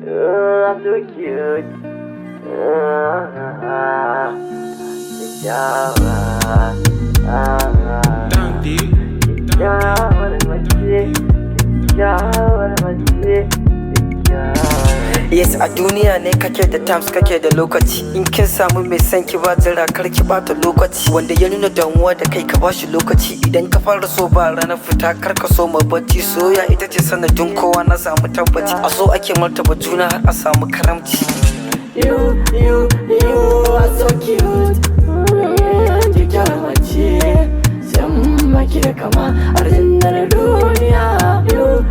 I'm so cute. Yes, a duniya ne kake da times kake da lokaci. In kin samu mai san ki ba jira kar ki bata lokaci. Wanda ya nuna damuwa da kai ka bashi lokaci. Idan ka fara so ba ranar fita kar ka so ma bacci. Soya ita ce sanadin kowa na samu tabbaci. A so ake martaba juna har a samu karamci. You are so cute. Kikkyawar mace, san maki da kama arzinar duniya. You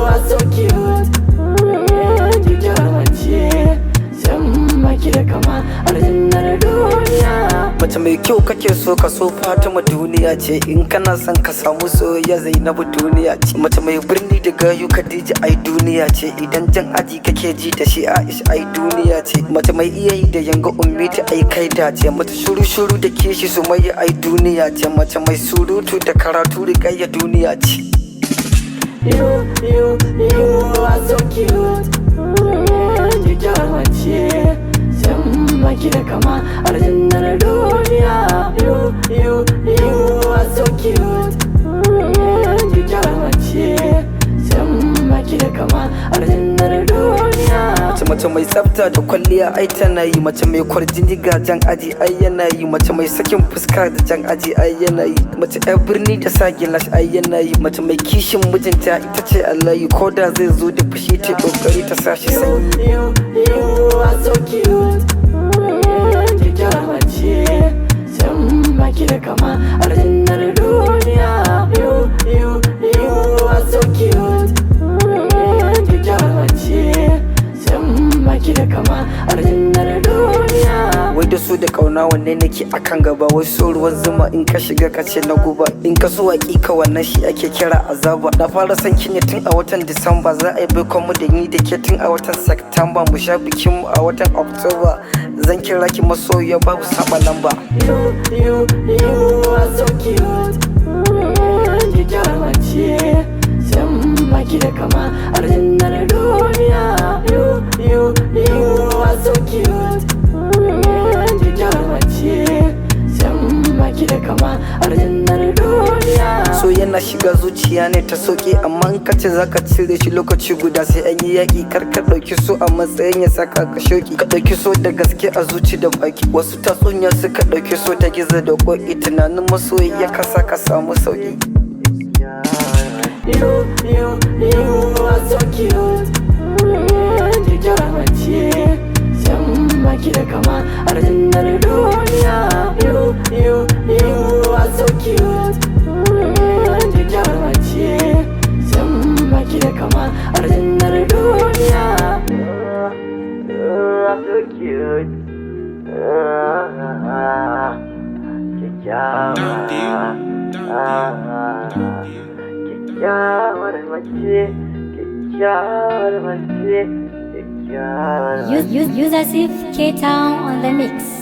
are so cute. Kikkyawar mace, san maki da kama arzinar duniya. Mace mai kyau kake so ka so Fatima duniya ce. In kana son ka samu soyayya Zainabu duniya ce. Mace mai birni da gayu Khadija ai duniya ce. Idan jan aji kake ji da shi Aisha ai duniya ce. Mace mai iya yi da yanga ummi ta ai kai dace. Mace shuru da kishi Sumayya ai duniya ce. Mace mai surutu da karatu Rikayya duniya ce. You are so cute. Kikkyawar mace, san maki da kama arzinar duniya. You are so cute. Kikkyawar mace, san maki da kama arzinar duniya. Mace mai tsafta da kwalliya ai tana yi. Mace mai kwarjini ga jan aji ai yana yi. Mace mai sakin fuska da jan aji ai yana yi. Mace yar birni da sa gilash ai yana yi. Mace mai kishin mijinta ita ce Allah ko da zai zo da fushi ta kokari ta sa shi sanyi. You are so cute. Kikkyawar mace, san maki da kama arzinar duniya. You are so cute. Kikkyawar mace, san maki da kama arzinar duniya. Wai da su da kauna wanne nake akan gaba. Wai so ruwan zuma in ka shiga ka ce na guba. In ka so hakika wannan shi ake kira azaba. Na fara san ki ne tun a watan Disamba. Za a yi baikon mu da ni da ke tun a watan September. Mu sha bikin mu a watan October. Zan kira ki masoyiya babu saba lamba. You are so cute. Kikkyawar mace, san maki da kama arzinar duniya. You are so cute. Kikkyawar mace, san maki da kama arzinar duniya. So yana shiga zuciya ne ta soke. Amma in ka ce za ka cire shi lokaci guda sai an yi yaƙi. Kar ka ɗauki so a matsayin ya saka ka shoki. Ka ɗauki so da gaske a zuci da baki. Wasu tatsuniya suka ɗauki so ta gizo da ƙoƙi. Tunanin masoyi ya kasa ka samu sauƙi. You are so cute. Kikkyawar mace, san maki da kama arzinar duniya. You are so cute. Kikkyawar mace, san maki da kama arzinar duniya. I'm so cute. Kikkyawar mace, kikkyawar mace, kikkyawar mace. Use as if K-Town on the mix.